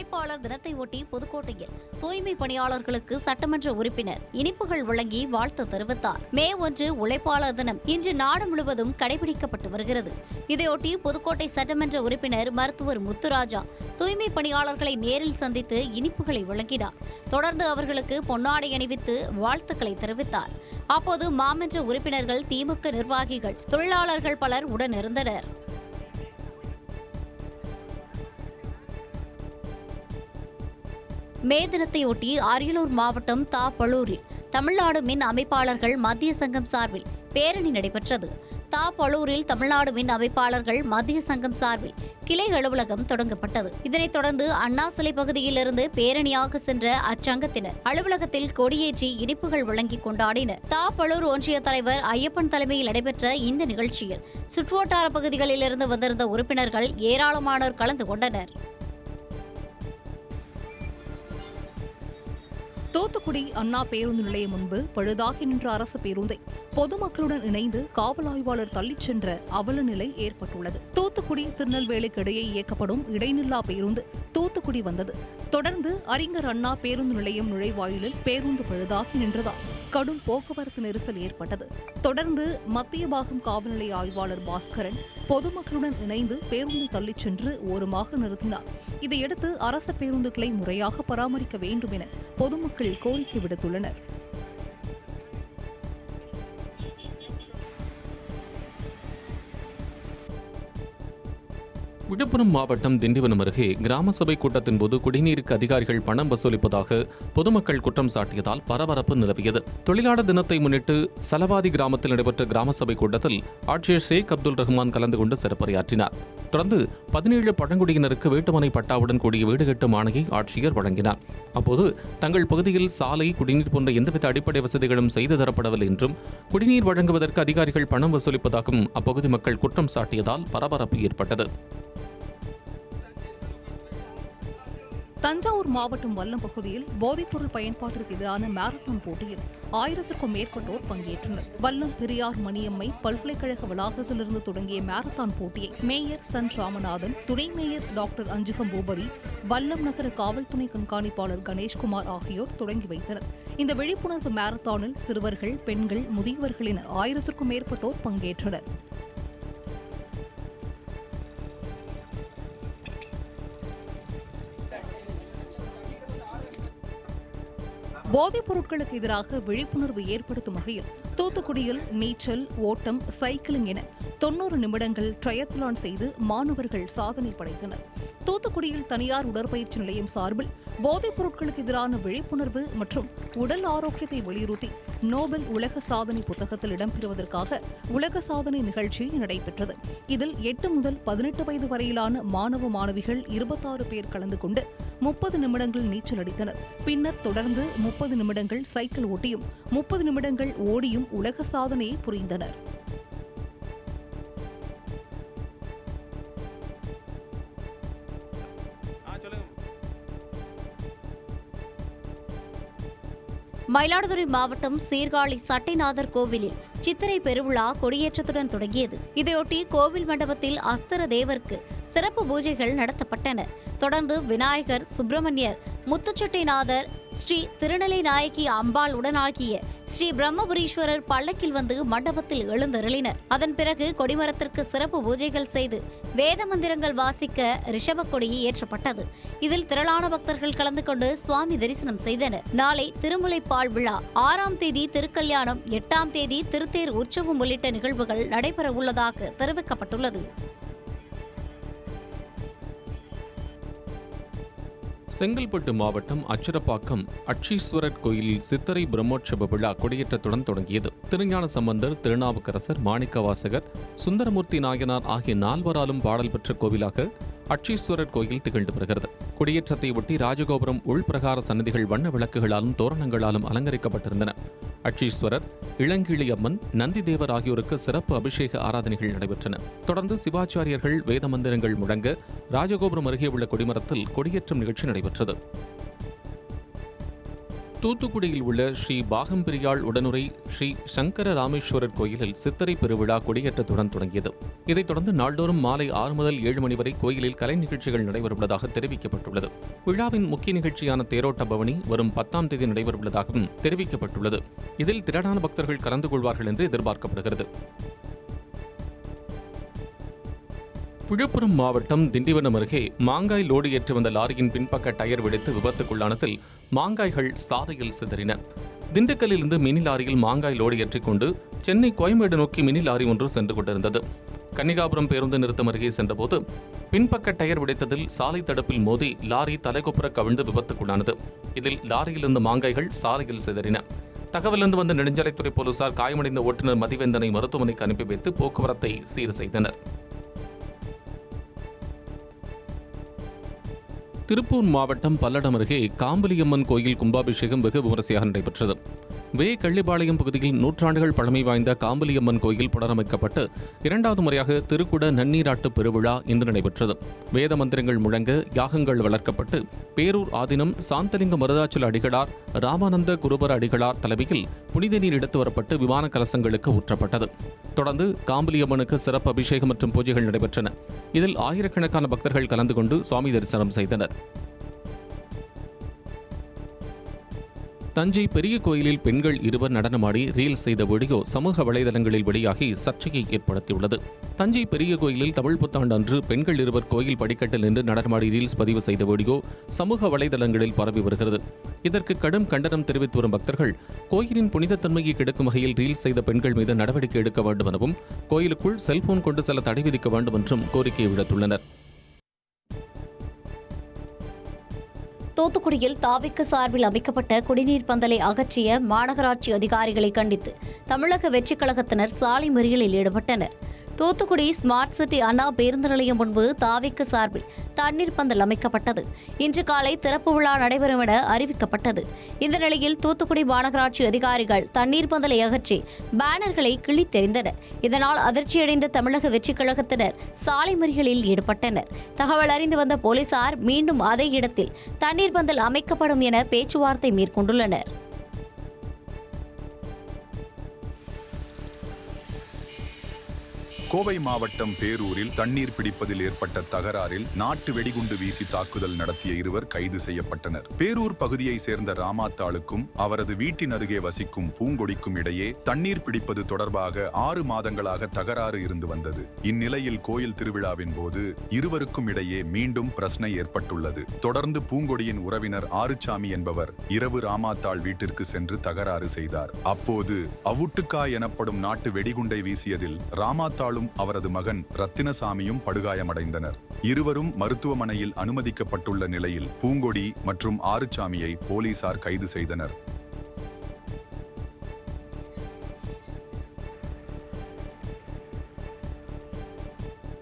உழைப்பாளர் தினத்தை ஒட்டி புதுக்கோட்டையில் தூய்மை பணியாளர்களுக்கு சட்டமன்ற உறுப்பினர் இனிப்புகள் வழங்கி வாழ்த்து தெரிவித்தார். மே 1 உழைப்பாளர் தினம் இன்று நாடு முழுவதும் கடைபிடிக்கப்பட்டு வருகிறது. இதையொட்டி புதுக்கோட்டை சட்டமன்ற உறுப்பினர் மருத்துவர் முத்துராஜா தூய்மை பணியாளர்களை நேரில் சந்தித்து இனிப்புகளை வழங்கினார். தொடர்ந்து அவர்களுக்கு பொன்னாடை அணிவித்து வாழ்த்துக்களை தெரிவித்தார். அப்போது மாமன்ற உறுப்பினர்கள், திமுக நிர்வாகிகள், தொழிலாளர்கள் பலர் உடனிருந்தனர். மே தினத்தையொட்டி அரியலூர் மாவட்டம் தாப்பலூரில் தமிழ்நாடு மின் அமைப்பாளர்கள் மத்திய சங்கம் சார்பில் பேரணி நடைபெற்றது. தாப்பலூரில் தமிழ்நாடு மின் அமைப்பாளர்கள் மத்திய சங்கம் சார்பில் கிளை அலுவலகம் தொடங்கப்பட்டது. இதனைத் தொடர்ந்து அண்ணா சிலை பகுதியிலிருந்து பேரணியாக சென்ற அச்சங்கத்தினர் அலுவலகத்தில் கொடியேற்றி இனிப்புகள் வழங்கி கொண்டாடினர். தாப்பலூர் ஒன்றிய தலைவர் ஐயப்பன் தலைமையில் நடைபெற்ற இந்த நிகழ்ச்சியில் சுற்றுவட்டார பகுதிகளிலிருந்து வந்திருந்த உறுப்பினர்கள் ஏராளமானோர் கலந்து கொண்டனர். தூத்துக்குடி அண்ணா பேருந்து நிலையம் முன்பு பழுதாகி நின்ற அரசு பேருந்தை பொதுமக்களுடன் இணைந்து காவல் ஆய்வாளர் தள்ளிச் சென்ற அவல நிலை ஏற்பட்டுள்ளது. தூத்துக்குடி திருநெல்வேலிக்கு இடையே இயக்கப்படும் இடைநில்லா பேருந்து தூத்துக்குடி வந்தது. தொடர்ந்து அறிஞர் அண்ணா பேருந்து நிலையம் நுழைவாயிலில் பேருந்து பழுதாகி நின்றதால் கடும் போக்குவரத்து நெரிசல் ஏற்பட்டது. தொடர்ந்து மத்திய பாகம் காவல் நிலைய ஆய்வாளர் பாஸ்கரன் பொதுமக்களுடன் இணைந்து பேருந்தை தள்ளிச் சென்று ஓரமாக நிறுத்தினார். இதையடுத்து அரசு பேருந்துகளை முறையாக பராமரிக்க வேண்டும் என பொதுமக்கள் கோரிக்கை விடுத்துள்ளனர். விழுப்புரம் மாவட்டம் திண்டிவனம் அருகே கிராம சபை கூட்டத்தின் போது குடிநீருக்கு அதிகாரிகள் பணம் வசூலிப்பதாக பொதுமக்கள் குற்றம் சாட்டியதால் பரபரப்பு நிலவியது. தொழிலாளர் தினத்தை முன்னிட்டு சலவாதி கிராமத்தில் நடைபெற்ற கிராம சபை கூட்டத்தில் ஆட்சியர் ஷேக் அப்துல் ரஹ்மான் கலந்து கொண்டு சிறப்புரையாற்றினார். தொடர்ந்து 17 பழங்குடியினருக்கு வீட்டுமனை பட்டாவுடன் கூடிய வீடு கட்டும் ஆணையை ஆட்சியர் வழங்கினார். அப்போது தங்கள் பகுதியில் சாலை, குடிநீர் போன்ற எந்தவித அடிப்படை வசதிகளும் செய்து தரப்படவில்லை என்றும் குடிநீர் வழங்குவதற்கு அதிகாரிகள் பணம் வசூலிப்பதாகவும் அப்பகுதி மக்கள் குற்றம் சாட்டியதால் பரபரப்பு ஏற்பட்டது. தஞ்சாவூர் மாவட்டம் வல்லம் பகுதியில் போதைப்பொருள் பயன்பாட்டிற்கு எதிரான மாரத்தான் போட்டியில் 1000க்கும் மேற்பட்டோர் பங்கேற்றனர். வல்லம் பெரியார் மணியம்மை பல்கலைக்கழக வளாகத்திலிருந்து தொடங்கிய மாரத்தான் போட்டியை மேயர் சன் ராமநாதன், துணை மேயர் டாக்டர் அஞ்சுகம் பூபதி, வல்லம் நகர காவல் துணை கண்காணிப்பாளர் கணேஷ்குமார் ஆகியோர் தொடங்கி வைத்தனர். இந்த விழிப்புணர்வு மாரத்தானில் சிறுவர்கள், பெண்கள், முதியவர்கள் என 1000க்கும் மேற்பட்டோர் பங்கேற்றனர். போதைப் பொருட்களுக்கு எதிராக விழிப்புணர்வு ஏற்படுத்தும் வகையில் தூத்துக்குடியில் நீச்சல், ஓட்டம், சைக்கிளிங் என 90 நிமிடங்கள் ட்ரையத்லான் செய்து மாணவர்கள் சாதனை படைத்தனர். தூத்துக்குடியில் தனியார் உடற்பயிற்சி நிலையம் சார்பில் போதைப் பொருட்களுக்கு எதிரான விழிப்புணர்வு மற்றும் உடல் ஆரோக்கியத்தை வலியுறுத்தி நோபல் உலக சாதனை புத்தகத்தில் இடம்பெறுவதற்காக உலக சாதனை நிகழ்ச்சி நடைபெற்றது. இதில் 8 முதல் 18 வயது வரையிலான மாணவ மாணவிகள் 26 பேர் கலந்து கொண்டு 30 நிமிடங்கள் நீச்சல் அடித்தனர். பின்னர் தொடர்ந்து 30 நிமிடங்கள் சைக்கிள் ஓட்டியும் 30 நிமிடங்கள் ஓடியும் உலக சாதனையை புரிந்தனர். மயிலாடுதுறை மாவட்டம் சீர்காழி சட்டைநாதர் கோவிலில் சித்திரை பெருவிழா கொடியேற்றத்துடன் தொடங்கியது. இதையொட்டி கோவில் மண்டபத்தில் அஸ்தர தேவருக்கு சிறப்பு பூஜைகள் நடத்தப்பட்டன. தொடர்ந்து விநாயகர், சுப்பிரமணியர், முத்துச்சட்டைநாதர், ஸ்ரீ திருநெல்லை நாயகி அம்பாள் உடனாகிய ஸ்ரீ பிரம்மபுரீஸ்வரர் பல்லக்கில் வந்து மண்டபத்தில் எழுந்தருளினர். அதன் பிறகு கொடிமரத்திற்கு சிறப்பு பூஜைகள் செய்து வேத மந்திரங்கள் வாசிக்க ரிஷபக் கொடி ஏற்றப்பட்டது. இதில் திரளான பக்தர்கள் கலந்து கொண்டு சுவாமி தரிசனம் செய்தனர். நாளை திருமுலைப்பால் விழா, 6ஆம் தேதி திருக்கல்யாணம், 8ஆம் தேதி திருத்தேர் உற்சவம் உள்ளிட்ட நிகழ்வுகள் நடைபெற உள்ளதாக தெரிவிக்கப்பட்டுள்ளது. செங்கல்பட்டு மாவட்டம் அச்சரப்பாக்கம் அட்சீஸ்வரர் கோயிலில் சித்திரை பிரம்மோற்சவ விழா கொடியேற்றத்துடன் தொடங்கியது. திருஞான சம்பந்தர், திருநாவுக்கரசர், மாணிக்கவாசகர், சுந்தரமூர்த்தி நாயனார் ஆகிய 4வராலும் பாடல் பெற்ற கோவிலாக அட்சீஸ்வரர் கோயில் திகழ்ந்து வருகிறது. கொடியேற்றத்தை ஒட்டி ராஜகோபுரம் உள்பிரகார சன்னதிகள் வண்ண விளக்குகளாலும் தோரணங்களாலும் அலங்கரிக்கப்பட்டிருந்தன. அட்சீஸ்வரர், இளங்கிளியம்மன், நந்திதேவர் ஆகியோருக்கு சிறப்பு அபிஷேக ஆராதனைகள் நடைபெற்றன. தொடர்ந்து சிவாச்சாரியர்கள் வேத மந்திரங்கள் முழங்க ராஜகோபுரம் அருகே உள்ள கொடிமரத்தில் கொடியேற்றம் நிகழ்ச்சி நடைபெற்றது. தூத்துக்குடியில் உள்ள ஸ்ரீ பாகம்பிரியாள் உடனுரை ஸ்ரீ சங்கர ராமேஸ்வரர் கோயிலில் சித்திரை பெருவிழா கொடியேற்றத்துடன் தொடங்கியது. இதைத் தொடர்ந்து நாள்தோறும் மாலை 6 முதல் 7 மணி வரை கோயிலில் கலை நிகழ்ச்சிகள் நடைபெறவுள்ளதாக தெரிவிக்கப்பட்டுள்ளது. விழாவின் முக்கிய நிகழ்ச்சியான தேரோட்ட பவனி வரும் 10ஆம் தேதி நடைபெறவுள்ளதாகவும் தெரிவிக்கப்பட்டுள்ளது. இதில் திரளான பக்தர்கள் கலந்து கொள்வார்கள் என்று எதிர்பார்க்கப்படுகிறது. விழுப்புரம் மாவட்டம் திண்டிவனம் அருகே மாங்காய் லோடு ஏற்றி வந்த லாரியின் பின்பக்க டயர் வெடித்து விபத்துக்குள்ளானதில் மாங்காய்கள் சாலையில் சிதறின. திண்டுக்கல்லிலிருந்து மினி லாரியில் மாங்காய் லோடு ஏற்றிக்கொண்டு சென்னை கோயம்பேடு நோக்கி மினி லாரி ஒன்று சென்று கொண்டிருந்தது. கன்னிகாபுரம் பேருந்து நிறுத்தம் அருகே சென்றபோது பின்பக்க டயர் வெடித்ததில் சாலை தடுப்பில் மோதி லாரி தலைகொப்புற கவிழ்ந்து விபத்துக்குள்ளானது. இதில் லாரியில் இருந்த மாங்காய்கள் சாலையில் சிதறின. தகவலிருந்து வந்த நெடுஞ்சாலைத்துறை போலீசார் காயமடைந்த ஓட்டுநர் மதிவேந்தனை மருத்துவமனைக்கு அனுப்பி வைத்து போக்குவரத்தை சீர் செய்தனர். திருப்பூர் மாவட்டம் பல்லடம் அருகே காம்பலியம்மன் கோயில் கும்பாபிஷேகம் வெகு விமரிசையாக நடைபெற்றது. கள்ளிபாளையம் பகுதியில் நூற்றாண்டுகள் பழமை வாய்ந்த காம்பலியம்மன் கோயில் புனரமைக்கப்பட்டு 2வது முறையாக திருக்குட நன்னீராட்டு பெருவிழா இன்று நடைபெற்றது. வேத மந்திரங்கள் முழங்க யாகங்கள் வளர்க்கப்பட்டு பேரூர் ஆதீனம் சாந்தலிங்க மருதாச்சல அடிகளார் ராமானந்த குருபர அடிகளார் தலைமையில் புனித நீர் எடுத்து வரப்பட்டு விமான கலசங்களுக்கு ஊற்றப்பட்டது. தொடர்ந்து காம்பலியம்மனுக்கு சிறப்பு அபிஷேகம் மற்றும் பூஜைகள் நடைபெற்றன. இதில் ஆயிரக்கணக்கான பக்தர்கள் கலந்து கொண்டு சுவாமி தரிசனம் செய்தனர். தஞ்சை பெரிய கோயிலில் பெண்கள் இருவர் நடனமாடி ரீல்ஸ் செய்த வீடியோ சமூக வலைதளங்களில் வெளியாகி சர்ச்சையை ஏற்படுத்தியுள்ளது. தஞ்சை பெரிய கோயிலில் தமிழ் புத்தாண்டு அன்று பெண்கள் இருவர் கோயில் படிக்கட்டில் நின்று நடனமாடி ரீல்ஸ் பதிவு செய்த வீடியோ சமூக வலைதளங்களில் பரவி வருகிறது. இதற்கு கடும் கண்டனம் தெரிவித்து வரும் பக்தர்கள் கோயிலின் புனிதத்தன்மையை கெடுக்கும் வகையில் ரீல்ஸ் செய்த பெண்கள் மீது நடவடிக்கை எடுக்க வேண்டும் எனவும் கோயிலுக்குள் செல்போன் கொண்டு செல்ல தடை விதிக்க வேண்டும் என்றும் கோரிக்கை விடுத்துள்ளனர். தூத்துக்குடியில் தாவிக்கு சார்பில் அமைக்கப்பட்ட குடிநீர் பந்தலை அகற்றிய மாநகராட்சி அதிகாரிகளை கண்டித்து தமிழக வெற்றிக் கழகத்தினர் சாலை மறியலில் ஈடுபட்டனர். தூத்துக்குடி ஸ்மார்ட் சிட்டி அண்ணா பேருந்து நிலையம் முன்பு தாவிக்கு சார்பில் தண்ணீர் பந்தல் அமைக்கப்பட்டது. இன்று காலை திறப்பு விழா நடைபெறும் என அறிவிக்கப்பட்டது. இந்த நிலையில் தூத்துக்குடி மாநகராட்சி அதிகாரிகள் தண்ணீர் பந்தலை அகற்றி பேனர்களை கிழித்தெறிந்தனர். இதனால் அதிர்ச்சியடைந்த தமிழக வெற்றிக் கழகத்தினர் சாலை மறியலில் ஈடுபட்டனர். தகவல் அறிந்து வந்த போலீசார் மீண்டும் அதே இடத்தில் தண்ணீர் பந்தல் அமைக்கப்படும் என பேச்சுவார்த்தை மேற்கொண்டுள்ளனர். கோவை மாவட்டம் பேரூரில் தண்ணீர் பிடிப்பதில் ஏற்பட்ட தகராறில் நாட்டு வெடிகுண்டு வீசி தாக்குதல் நடத்திய இருவர் கைது செய்யப்பட்டனர். பேரூர் பகுதியை சேர்ந்த ராமாத்தாளுக்கும் அவரது வீட்டின் அருகே வசிக்கும் பூங்கொடிக்கும் இடையே தண்ணீர் பிடிப்பது தொடர்பாக 6 மாதங்களாக தகராறு இருந்து வந்தது. இந்நிலையில் கோயில் திருவிழாவின் போது இருவருக்கும் இடையே மீண்டும் பிரச்சனை ஏற்பட்டுள்ளது. தொடர்ந்து பூங்கொடியின் உறவினர் ஆறுசாமி என்பவர் இரவு ராமாத்தாள் வீட்டிற்கு சென்று தகராறு செய்தார். அப்போது அவுட்டுக்காய் எனப்படும் நாட்டு வெடிகுண்டை வீசியதில் ராமாத்தாளும் அவரது மகன் ரத்தினசாமியும் படுகாயமடைந்தனர். இருவரும் மருத்துவமனையில் அனுமதிக்கப்பட்டுள்ள நிலையில் பூங்கொடி மற்றும் ஆறுசாமியை போலீசார் கைது செய்தனர்.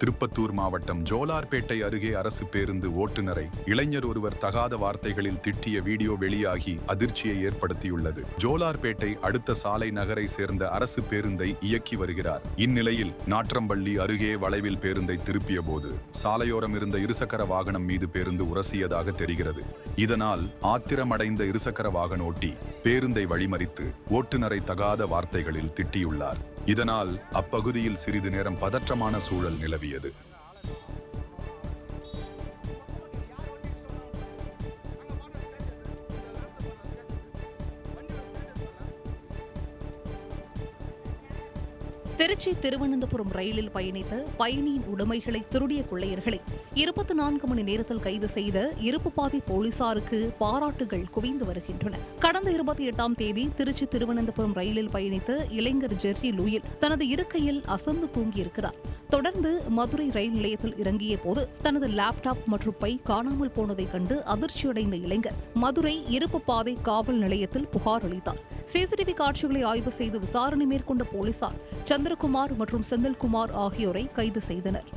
திருப்பத்தூர் மாவட்டம் ஜோலார்பேட்டை அருகே அரசு பேருந்து ஓட்டுநரை இளைஞர் ஒருவர் தகாத வார்த்தைகளில் திட்டிய வீடியோ வெளியாகி அதிர்ச்சியை ஏற்படுத்தியுள்ளது. ஜோலார்பேட்டை அடுத்த சாலை நகரை சேர்ந்த அரசு பேருந்தை இயக்கி வருகிறார். இந்நிலையில் நாற்றம்பள்ளி அருகே வளைவில் பேருந்தை திருப்பிய போது சாலையோரம் இருந்த இருசக்கர வாகனம் மீது பேருந்து உரசியதாக தெரிகிறது. இதனால் ஆத்திரமடைந்த இருசக்கர வாகன ஓட்டி பேருந்தை வழிமறித்து ஓட்டுநரை தகாத வார்த்தைகளில் திட்டியுள்ளார். இதனால் அப்பகுதியில் சிறிது நேரம் பதற்றமான சூழல் நிலவியது. திருச்சி திருவனந்தபுரம் ரயிலில் பயணித்த பயணியின் உடைமைகளை திருடிய கொள்ளையர்களை 24 மணி நேரத்தில் கைது செய்த இருப்புப்பாதை போலீசாருக்கு பாராட்டுகள் குவிந்து வருகின்றன. கடந்த 28ஆம் தேதி திருச்சி திருவனந்தபுரம் ரயிலில் பயணித்த இளைஞர் ஜெர்ரி லூயில் தனது இருக்கையில் அசந்து தூங்கியிருக்கிறார். தொடர்ந்து மதுரை ரயில் நிலையத்தில் இறங்கிய போது தனது லேப்டாப் மற்றும் பை காணாமல் போனதை கண்டு அதிர்ச்சியடைந்த இளைஞர் மதுரை இருப்புப்பாதை காவல் நிலையத்தில் புகார் அளித்தார். சிசிடிவி காட்சிகளை ஆய்வு செய்து விசாரணை மேற்கொண்ட போலீசார் சந்திரகுமார் மற்றும் செந்தில்குமார் ஆகியோரை கைது செய்தனர்.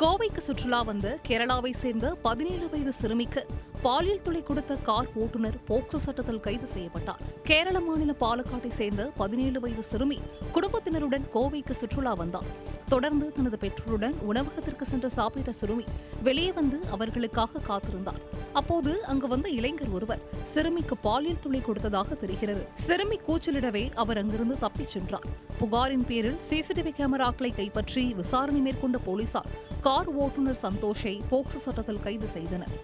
கோவைக்கு சுற்றுலா வந்த கேரளாவை சேர்ந்த 17 வயது சிறுமிக்கு பாலியல் தொல்லை கொடுத்த கார் ஓட்டுநர் போக்சோ சட்டத்தில் கைது செய்யப்பட்டார். கேரள மாநில பாலக்காட்டை சேர்ந்த 17 வயது சிறுமி குடும்பத்தினருடன் கோவைக்கு சுற்றுலா வந்தார். தொடர்ந்து தனது பெற்றோருடன் உணவகத்திற்கு சென்று சாப்பிட்ட சிறுமி வெளியே வந்து அவர்களுக்காக காத்திருந்தார். அப்போது அங்கு வந்த இளைஞர் ஒருவர் சிறுமிக்கு பாலியல் துளி கொடுத்ததாக தெரிகிறது. சிறுமி கூச்சலிடவே அவர் அங்கிருந்து தப்பிச் சென்றார். புகாரின் பேரில் சிசிடிவி கேமராக்களை கைப்பற்றி விசாரணை மேற்கொண்ட போலீசார் கார் ஓட்டுநர் சந்தோஷை போக்சோ சட்டத்தில் கைது செய்தனர்.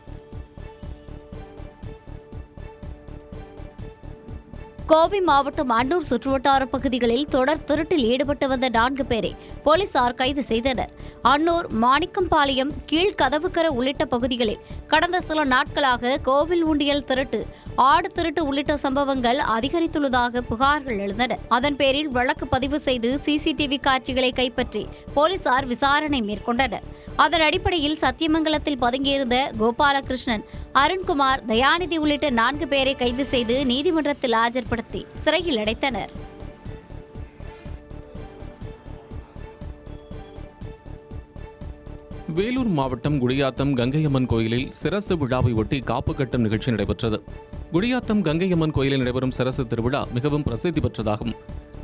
கோவை மாவட்டம் அன்னூர் சுற்றுவட்டார பகுதிகளில் தொடர் திருட்டில் ஈடுபட்டு வந்த 4 பேரை போலீசார் கைது செய்தனர். அன்னூர், மாணிக்கம்பாளையம், கீழ்கதவுக்கர உள்ளிட்ட பகுதிகளில் கடந்த சில நாட்களாக கோவில் உண்டியல் திருட்டு, ஆடு திருட்டு உள்ளிட்ட சம்பவங்கள் அதிகரித்துள்ளதாக புகார்கள் எழுந்தன. அதன் பேரில் வழக்கு பதிவு செய்து சிசிடிவி காட்சிகளை கைப்பற்றி போலீசார் விசாரணை மேற்கொண்டனர். அதன் அடிப்படையில் சத்தியமங்கலத்தில் பதுங்கியிருந்த கோபாலகிருஷ்ணன், அருண்குமார், தயாநிதி உள்ளிட்ட 4 பேரை கைது செய்து நீதிமன்றத்தில் ஆஜர்படுத்தி சிறையில் அடைத்தனர். வேலூர் மாவட்டம் குடியாத்தம் கங்கையம்மன் கோயிலில் சிரசு விழாவை ஒட்டி காப்பு கட்டும் நிகழ்ச்சி நடைபெற்றது. குடியாத்தம் கங்கையம்மன் கோயிலில் நடைபெறும் சிரசு திருவிழா மிகவும் பிரசித்தி பெற்றதாகும்.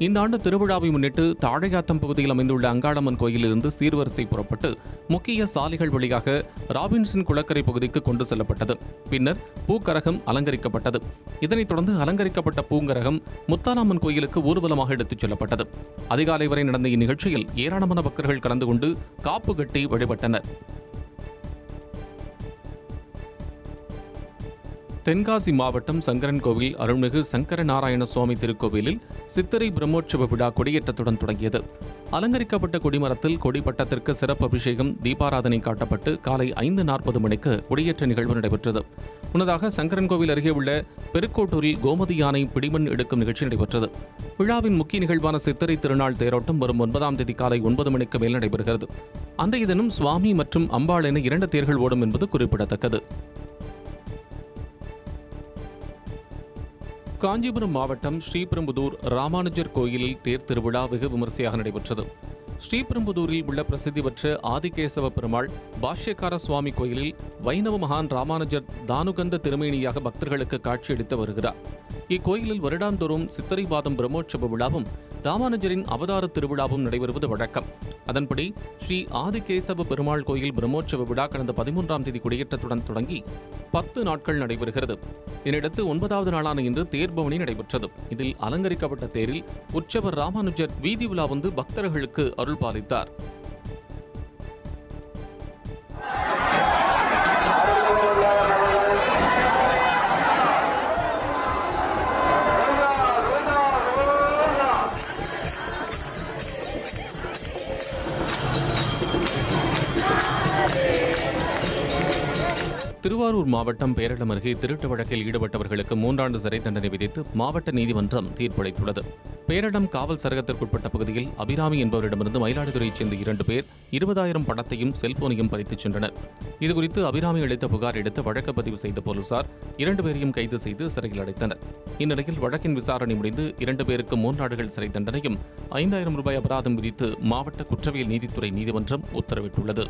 இந்த ஆண்டு திருவிழாவை முன்னிட்டு தாழையாத்தம் பகுதியில் அமைந்துள்ள அங்காளம்மன் கோயிலிலிருந்து சீர்வரிசை புறப்பட்டு முக்கிய சாலைகள் வழியாக ராபின்சன் குளக்கரை பகுதிக்கு கொண்டு செல்லப்பட்டது. பின்னர் பூக்கரகம் அலங்கரிக்கப்பட்டது. இதனைத் தொடர்ந்து அலங்கரிக்கப்பட்ட பூங்கரகம் முத்தாலாம்மன் கோயிலுக்கு ஊர்வலமாக எடுத்துச் செல்லப்பட்டது. அதிகாலை வரை நடந்த இந்நிகழ்ச்சியில் ஏராளமான பக்தர்கள் கலந்து கொண்டு காப்பு கட்டி வழிபட்டனர். தென்காசி மாவட்டம் சங்கரன்கோவில் அருள்மிகு சங்கர நாராயண சுவாமி திருக்கோவிலில் சித்திரை பிரம்மோற்சவ விழா கொடியேற்றத்துடன் தொடங்கியது. அலங்கரிக்கப்பட்ட கொடிமரத்தில் கொடிப்பட்டத்திற்கு சிறப்பு அபிஷேகம், தீபாராதனை காட்டப்பட்டு காலை 5:40 மணிக்கு கொடியேற்ற நிகழ்வு நடைபெற்றது. முன்னதாக சங்கரன்கோவில் அருகே உள்ள பெருக்கோட்டூரில் கோமதி யானை பிடிமண் எடுக்கும் நிகழ்ச்சி நடைபெற்றது. விழாவின் முக்கிய நிகழ்வான சித்திரை திருநாள் தேரோட்டம் வரும் 9ஆம் தேதி காலை 9 மணிக்கு மேல் நடைபெறுகிறது. அன்றைய தினம் சுவாமி மற்றும் அம்பாள் என 2 தேர்கள் ஓடும் என்பது குறிப்பிடத்தக்கது. காஞ்சிபுரம் மாவட்டம் ஸ்ரீபெரும்புதூர் ராமானுஜர் கோயிலில் தேர் திருவிழா வெகு விமரிசையாக நடைபெற்றது. ஸ்ரீபெரும்புதூரில் உள்ள பிரசித்தி பெற்ற ஆதிகேசவ பெருமாள் பாஷ்யக்கார சுவாமி கோயிலில் வைணவ மகான் ராமானுஜர் தானுகந்த திருமேனியாக பக்தர்களுக்கு காட்சியளித்து வருகிறார். இக்கோயிலில் வருடாந்தோறும் சித்திரை மாதம் பிரம்மோற்சவ விழாவும் ராமானுஜரின் அவதார திருவிழாவும் நடைபெறுவது வழக்கம். அதன்படி ஸ்ரீ ஆதிகேசவ பெருமாள் கோயில் பிரம்மோற்சவ விழா கடந்த 13ஆம் தேதி கொடியேற்றத்துடன் தொடங்கி 10 நாட்கள் நடைபெறுகிறது. இதனையடுத்து 9வது நாளான இன்று தேர்பவனி நடைபெற்றது. இதில் அலங்கரிக்கப்பட்ட தேரில் உற்சவர் ராமானுஜர் வீதி உலா வந்து பக்தர்களுக்கு அருள் பாலித்தார். திருவாரூர் மாவட்டம் பேரளம் அருகே திருட்டு வழக்கில் ஈடுபட்டவர்களுக்கு 3 ஆண்டு சிறை தண்டனை விதித்து மாவட்ட நீதிமன்றம் தீர்ப்பளித்துள்ளது. பேரளம் காவல் சரகத்திற்குட்பட்ட பகுதியில் அபிராமி என்பவரிடமிருந்து மயிலாடுதுறையைச் சேர்ந்த 2 பேர் 20,000 பணத்தையும் செல்போனையும் பறித்துச் சென்றனர். இதுகுறித்து அபிராமி அளித்த புகார் எடுத்து வழக்கு பதிவு செய்த போலீசார் 2 பேரையும் கைது செய்து சிறையில் அடைத்தனர். இந்நிலையில் வழக்கின் விசாரணை முடிந்து 2 பேருக்கு 3 ஆண்டுகள் சிறை தண்டனையும் 5,000 ரூபாய் அபராதம் விதித்து மாவட்ட குற்றவியல் நீதித்துறை நீதிமன்றம் உத்தரவிட்டுள்ளது.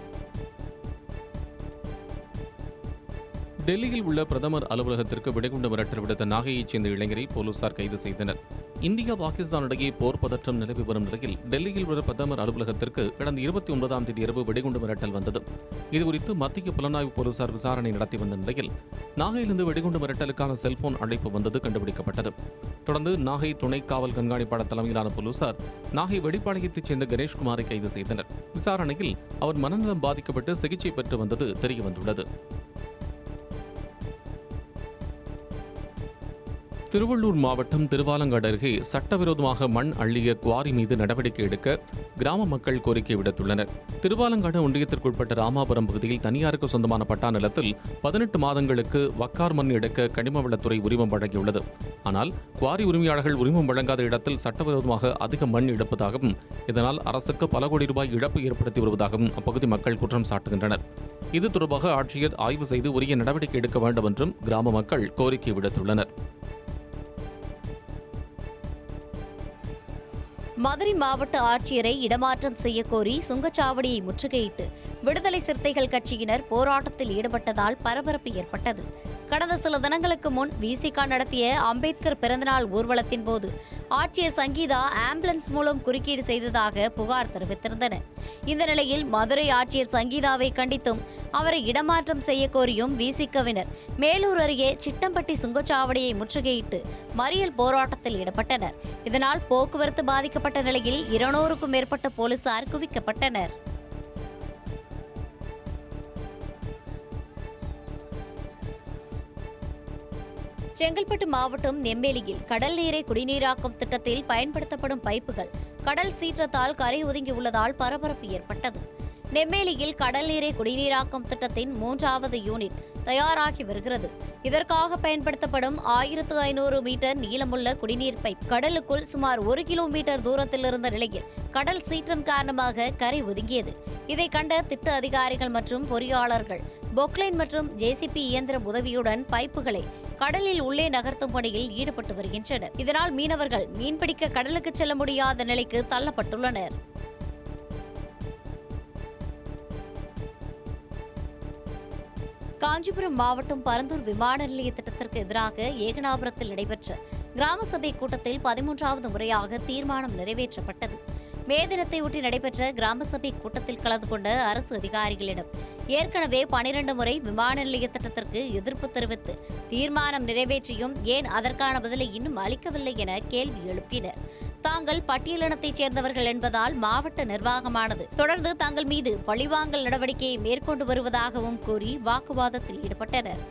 டெல்லியில் உள்ள பிரதமர் அலுவலகத்திற்கு வெடிகுண்டு மிரட்டல் விடுத்த நாகையைச் சேர்ந்த இளைஞரை போலீசார் கைது செய்தனர். இந்தியா பாகிஸ்தான் இடையே போர் பதற்றம் நிலவி வரும் நிலையில் டெல்லியில் உள்ள பிரதமர் அலுவலகத்திற்கு கடந்த 29ஆம் தேதி இரவு வெடிகுண்டு மிரட்டல் வந்தது. இதுகுறித்து மத்திய புலனாய்வு போலீசார் விசாரணை நடத்தி வந்த நிலையில் நாகையிலிருந்து வெடிகுண்டு மிரட்டலுக்கான செல்போன் அழைப்பு வந்தது கண்டுபிடிக்கப்பட்டது. தொடர்ந்து நாகை துணை காவல் கண்காணிப்பாளர் தலைமையிலான போலீசார் நாகை வெடிப்பாளையத்தைச் சேர்ந்த கணேஷ்குமாரை கைது செய்தனர். விசாரணையில் அவர் மனநலம் பாதிக்கப்பட்டு சிகிச்சை பெற்று வந்தது தெரியவந்துள்ளது. திருவள்ளூர் மாவட்டம் திருவாலங்காடு அருகே சட்டவிரோதமாக மண் அள்ளிய குவாரி மீது நடவடிக்கை எடுக்க கிராம மக்கள் கோரிக்கை விடுத்துள்ளனர். திருவாலங்காடு ஒன்றியத்திற்குட்பட்ட ராமாபுரம் பகுதியில் தனியாருக்கு சொந்தமான பட்டா நிலத்தில் 18 மாதங்களுக்கு வக்கார் மண் எடுக்க கனிம வளத்துறை உரிமம் வழங்கியுள்ளது. ஆனால் குவாரி உரிமையாளர்கள் உரிமம் வழங்காத இடத்தில் சட்டவிரோதமாக அதிக மண் எடுப்பதாகவும் இதனால் அரசுக்கு பல கோடி ரூபாய் இழப்பு ஏற்படுத்தி வருவதாகவும் அப்பகுதி மக்கள் குற்றம் சாட்டுகின்றனர். இது தொடர்பாக ஆட்சியர் ஆய்வு செய்து உரிய நடவடிக்கை எடுக்க வேண்டும் என்றும் கிராம மக்கள் கோரிக்கை விடுத்துள்ளனர். மதுரை மாவட்ட ஆட்சியரை இடமாற்றம் செய்யக்கோரி சுங்கச்சாவடியை முற்றுகையிட்டு விடுதலை சிறுத்தைகள் கட்சியினர் போராட்டத்தில் ஈடுபட்டதால் பரபரப்பு ஏற்பட்டது. கடந்த சில தினங்களுக்கு முன் விசிக நடத்திய அம்பேத்கர் பிறந்தநாள் ஊர்வலத்தின் போது ஆட்சியர் சங்கீதா ஆம்புலன்ஸ் மூலம் குறுக்கீடு செய்ததாக புகார் தெரிவித்திருந்தனர். இந்த நிலையில் மதுரை ஆட்சியர் சங்கீதாவை கண்டித்தும் அவரை இடமாற்றம் செய்ய கோரியும் விசிகவினர் மேலூர் அருகே சிட்டம்பட்டி சுங்கச்சாவடியை முற்றுகையிட்டு மறியல் போராட்டத்தில் ஈடுபட்டனர். இதனால் போக்குவரத்து பாதிக்கப்பட்ட நிலையில் 200க்கும் மேற்பட்ட போலீசார் குவிக்கப்பட்டனர். செங்கல்பட்டு மாவட்டம் நெம்மேலியில் கடல் நீரை குடிநீராக்கும் திட்டத்தில் பயன்படுத்தப்படும் பைப்புகள் கடல் சீற்றத்தால் கரை ஒதுங்கியுள்ளதால் பரபரப்பு ஏற்பட்டது. நெம்மேலியில் கடல் நீரை குடிநீராக்கும் திட்டத்தின் 3வது யூனிட் தயாராகி வருகிறது. இதற்காக பயன்படுத்தப்படும் 1500 மீட்டர் நீளமுள்ள குடிநீர் பைப் கடலுக்குள் சுமார் 1 கிலோமீட்டர் தூரத்தில் இருந்த நிலையில் கடல் சீற்றம் காரணமாக கரை ஒதுங்கியது. இதை கண்ட திட்ட அதிகாரிகள் மற்றும் பொறியாளர்கள் பொக்லைன் மற்றும் ஜேசிபி இயந்திர உதவியுடன் பைப்புகளை கடலில் உள்ளே நகர்த்தும் பணியில் ஈடுபட்டு வருகின்றனர். இதனால் மீனவர்கள் மீன்பிடிக்க கடலுக்கு செல்ல முடியாத நிலைக்கு தள்ளப்பட்டுள்ளனர். காஞ்சிபுரம் மாவட்டம் பரந்தூர் விமான நிலைய திட்டத்திற்கு எதிராக ஏகனாபுரத்தில் நடைபெற்ற கிராம சபை கூட்டத்தில் 13வது முறையாக தீர்மானம் நிறைவேற்றப்பட்டது. மே தினத்தையொட்டி நடைபெற்ற கிராம சபை கூட்டத்தில் கலந்து கொண்ட அரசு அதிகாரிகளிடம் ஏற்கனவே 12 முறை விமான நிலைய திட்டத்திற்கு எதிர்ப்பு தெரிவித்து தீர்மானம் நிறைவேற்றியும் ஏன் அதற்கான பதிலை இன்னும் அளிக்கவில்லை என கேள்வி எழுப்பினர். தாங்கள் பட்டியலினத்தைச் சேர்ந்தவர்கள் என்பதால் மாவட்ட நிர்வாகமானது தொடர்ந்து தங்கள் மீது பழிவாங்கல் நடவடிக்கையை மேற்கொண்டு வருவதாகவும் கூறி வாக்குவாதத்தில் ஈடுபட்டனர்.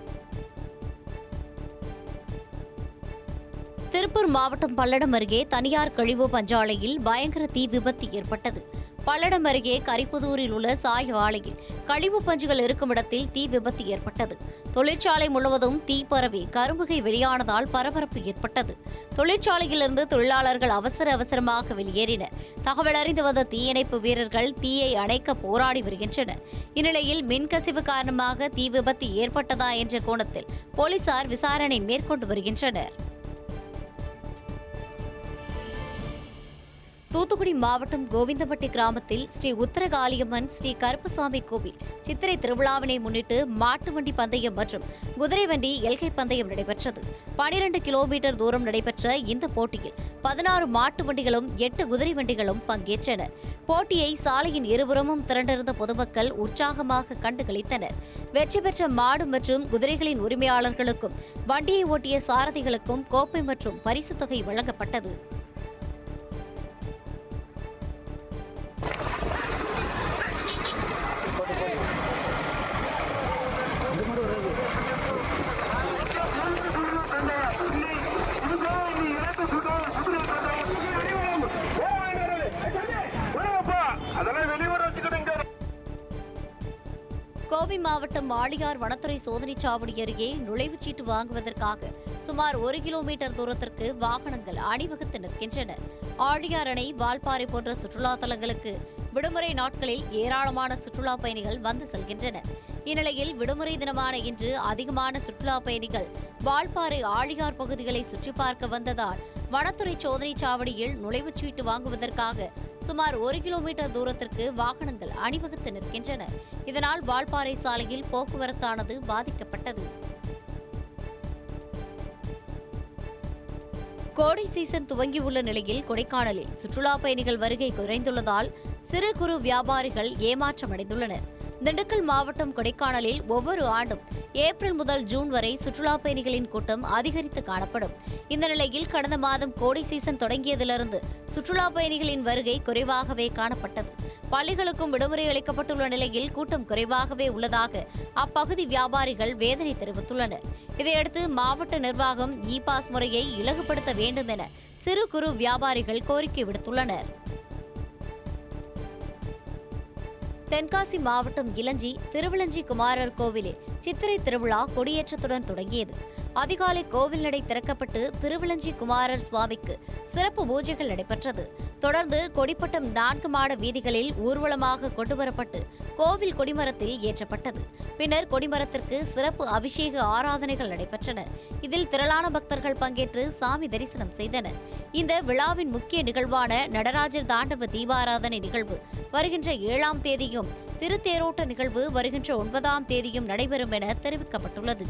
திருப்பூர் மாவட்டம் பல்லடம் அருகே தனியார் கழிவு பஞ்சாலையில் பயங்கர தீ விபத்து ஏற்பட்டது. பல்லடம் அருகே கரிப்புதூரில் உள்ள சாய ஆலையில் கழிவு பஞ்சுகள் இருக்கும் இடத்தில் தீ விபத்து ஏற்பட்டது. தொழிற்சாலை முழுவதும் தீ பரவி கரும்புகை வெளியானதால் பரபரப்பு ஏற்பட்டது. தொழிற்சாலையிலிருந்து தொழிலாளர்கள் அவசரமாக வெளியேறினர். தகவல் அறிந்து வந்த தீயணைப்பு வீரர்கள் தீயை அணைக்க போராடி வருகின்றனர். இந்நிலையில் மின்கசிவு காரணமாக தீ விபத்து ஏற்பட்டதா என்ற கோணத்தில் போலீசார் விசாரணை மேற்கொண்டு வருகின்றனர். தூத்துக்குடி மாவட்டம் கோவிந்தம்பட்டி கிராமத்தில் ஸ்ரீ உத்தரகாளியம்மன் ஸ்ரீ கருப்பசாமி கோவில் சித்திரை திருவிழாவினை முன்னிட்டு மாட்டு வண்டி பந்தயம் மற்றும் குதிரை வண்டி எல்கை பந்தயம் நடைபெற்றது. 12 கிலோமீட்டர் தூரம் நடைபெற்ற இந்த போட்டியில் 16 மாட்டு வண்டிகளும் 8 குதிரை வண்டிகளும் பங்கேற்றன. போட்டியை சாலையின் இருபுறமும் திரண்டிருந்த பொதுமக்கள் உற்சாகமாக கண்டுகளித்தனர். வெற்றி பெற்ற மாடு மற்றும் குதிரைகளின் உரிமையாளர்களுக்கும் வண்டியை ஓட்டிய சாரதிகளுக்கும் கோப்பை மற்றும் பரிசுத் தொகை வழங்கப்பட்டது. கோவை மாவட்டம் ஆழியார் வனத்துறை சோதனைச் சாவடி அருகே நுழைவுச்சீட்டு வாங்குவதற்காக சுமார் 1 கிலோமீட்டர் தூரத்திற்கு வாகனங்கள் அணிவகுத்து நிற்கின்றன. ஆழியார் அணை, வால்பாறை போன்ற சுற்றுலா தலங்களுக்கு விடுமுறை நாட்களில் ஏராளமான சுற்றுலா பயணிகள் வந்து செல்கின்றனர். இந்நிலையில் விடுமுறை தினமான இன்று அதிகமான சுற்றுலா பயணிகள் வால்பாறை, ஆழியார் பகுதிகளை சுற்றி பார்க்க வந்ததால் வனத்துறை சோதனைச் சாவடியில் நுழைவுச்சீட்டு வாங்குவதற்காக சுமார் 1 கிலோமீட்டர் தூரத்திற்கு வாகனங்கள் அணிவகுத்து நிற்கின்றன. இதனால் வால்பாறை சாலையில் போக்குவரத்தானது பாதிக்கப்பட்டது. கோடை சீசன் துவங்கியுள்ள நிலையில் கொடைக்கானலில் சுற்றுலா பயணிகள் வருகை குறைந்துள்ளதால் சிறு குறு வியாபாரிகள் ஏமாற்றமடைந்துள்ளனர். திண்டுக்கல் மாவட்டம் கொடைக்கானலில் ஒவ்வொரு ஆண்டும் ஏப்ரல் முதல் ஜூன் வரை சுற்றுலா பயணிகளின் கூட்டம் அதிகரித்து காணப்படும். இந்த நிலையில் கடந்த மாதம் கோடை சீசன் தொடங்கியதிலிருந்து சுற்றுலா பயணிகளின் வருகை குறைவாகவே காணப்பட்டது. பள்ளிகளுக்கும் விடுமுறை அளிக்கப்பட்டுள்ள நிலையில் கூட்டம் குறைவாகவே உள்ளதாக அப்பகுதி வியாபாரிகள் வேதனை தெரிவித்துள்ளனர். இதையடுத்து மாவட்ட நிர்வாகம் இ-பாஸ் முறையை இலகுபடுத்த வேண்டும் என சிறு குறு வியாபாரிகள் கோரிக்கை விடுத்துள்ளனர். தென்காசி மாவட்டம் இலஞ்சி திருவிளஞ்சி குமாரர் கோவிலில் சித்திரை திருவிழா கொடியேற்றத்துடன் தொடங்கியது. அதிகாலை கோவில் நடை திறக்கப்பட்டு திருவிளஞ்சி குமாரர் சுவாமிக்கு சிறப்பு பூஜைகள் நடைபெற்றது. தொடர்ந்து கொடிப்பட்டம் 4 மாட வீதிகளில் ஊர்வலமாக கொண்டுவரப்பட்டு கோவில் கொடிமரத்தில் ஏற்றப்பட்டது. பின்னர் கொடிமரத்திற்கு சிறப்பு அபிஷேக ஆராதனைகள் நடைபெற்றன. இதில் திரளான பக்தர்கள் பங்கேற்று சாமி தரிசனம் செய்தனர். இந்த விழாவின் முக்கிய நிகழ்வான நடராஜர் தாண்டவ தீபாராதனை நிகழ்வு வருகின்ற 7ஆம் தேதியும், திருத்தேரோட்ட நிகழ்வு வருகின்ற 9ஆம் தேதியும் நடைபெறும் என தெரிவிக்கப்பட்டுள்ளது.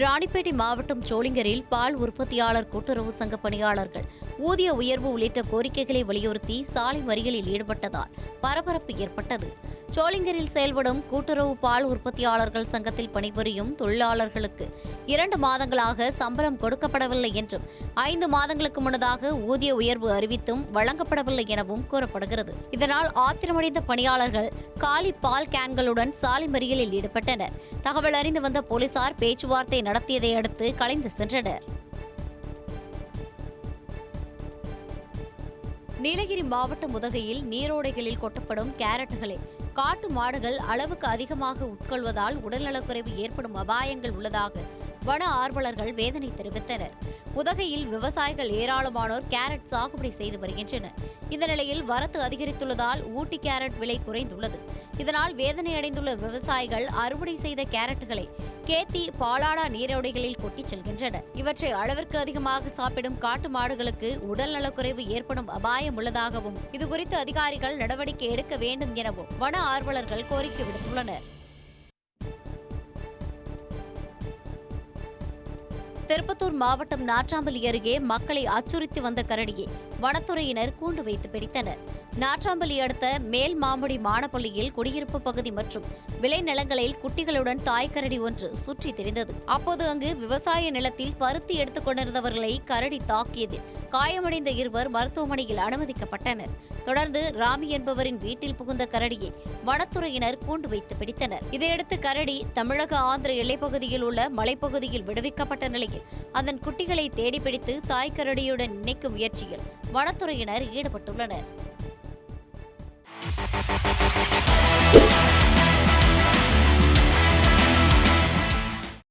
ராணிப்பேட்டை மாவட்டம் சோளிங்கரில் பால் உற்பத்தியாளர் கூட்டுறவு சங்க பணியாளர்கள் ஊதிய உயர்வு உள்ளிட்ட கோரிக்கைகளை வலியுறுத்தி சாலை மறியலில் ஈடுபட்டதால் பரபரப்பு ஏற்பட்டது. சோளிங்கரில் செயல்படும் கூட்டுறவு பால் உற்பத்தியாளர்கள் சங்கத்தில் பணிபுரியும் தொழிலாளர்களுக்கு 2 மாதங்களாக சம்பளம் கொடுக்கப்படவில்லை என்றும் 5 மாதங்களுக்கு முன்னதாக ஊதிய உயர்வு அறிவித்தும் வழங்கப்படவில்லை எனவும் கூறப்படுகிறது. இதனால் ஆத்திரமடைந்த பணியாளர்கள் காலி பால் கேன்களுடன் சாலை மறியலில் ஈடுபட்டனர். தகவல் அறிந்து வந்த போலீசார் பேச்சுவார்த்தை நடத்தியதை அடுத்து கலைந்து சென்றனர். நீலகிரி மாவட்டம் உதகையில் நீரோடைகளில் கொட்டப்படும் கேரட்டுகளை காட்டு மாடுகள் அளவுக்கு அதிகமாக உட்கொள்வதால் உடல்நலக்குறைவு ஏற்படும் அபாயங்கள் உள்ளதாக வன ஆர்வலர்கள் வேதனை தெரிவித்தனர். உதகையில் விவசாயிகள் ஏராளமானோர் கேரட் சாகுபடி செய்து வருகின்றனர். இந்த நிலையில் வரத்து அதிகரித்துள்ளதால் ஊட்டி கேரட் விலை குறைந்துள்ளது. இதனால் வேதனையடைந்துள்ள விவசாயிகள் அறுவடை செய்த கேரட்டுகளை கேத்தி, பாலாடா நீரோடைகளில் கொட்டிச் செல்கின்றனர். இவற்றை அளவிற்கு அதிகமாக சாப்பிடும் காட்டு மாடுகளுக்கு உடல் நலக்குறைவு ஏற்படும் அபாயம் உள்ளதாகவும் இதுகுறித்து அதிகாரிகள் நடவடிக்கை எடுக்க வேண்டும் எனவும் வன ஆர்வலர்கள் கோரிக்கை விடுத்துள்ளனர். திருப்பத்தூர் மாவட்டம் நாட்றாம்பள்ளி அருகே மக்களை அச்சுறுத்தி வந்த கரடியை வனத்துறையினர் கூண்டு வைத்து பிடித்தனர். நாட்றாம்பள்ளி அடுத்த மேல் மாம்படி மானப்பள்ளியில் குடியிருப்பு பகுதி மற்றும் விளைநிலங்களில் குட்டிகளுடன் தாய்க்கரடி ஒன்று சுற்றி திரிந்தது. அப்போது அங்கு விவசாய நிலத்தில் பருத்தி எடுத்துக் கொண்டிருந்தவர்களை கரடி தாக்கியதில் காயமடைந்த 2 மருத்துவமனையில் அனுமதிக்கப்பட்டனர். தொடர்ந்து ராமி என்பவரின் வீட்டில் புகுந்த கரடியை வனத்துறையினர் கூண்டு வைத்து பிடித்தனர். இதையடுத்து கரடி தமிழக ஆந்திர எல்லைப்பகுதியில் உள்ள மலைப்பகுதியில் விடுவிக்கப்பட்ட நிலையில் அதன் குட்டிகளை தேடிப்பிடித்து தாய்க்கரடியுடன் இணைக்கும் முயற்சியில் வனத்துறையினர் ஈடுபட்டுள்ளனர்.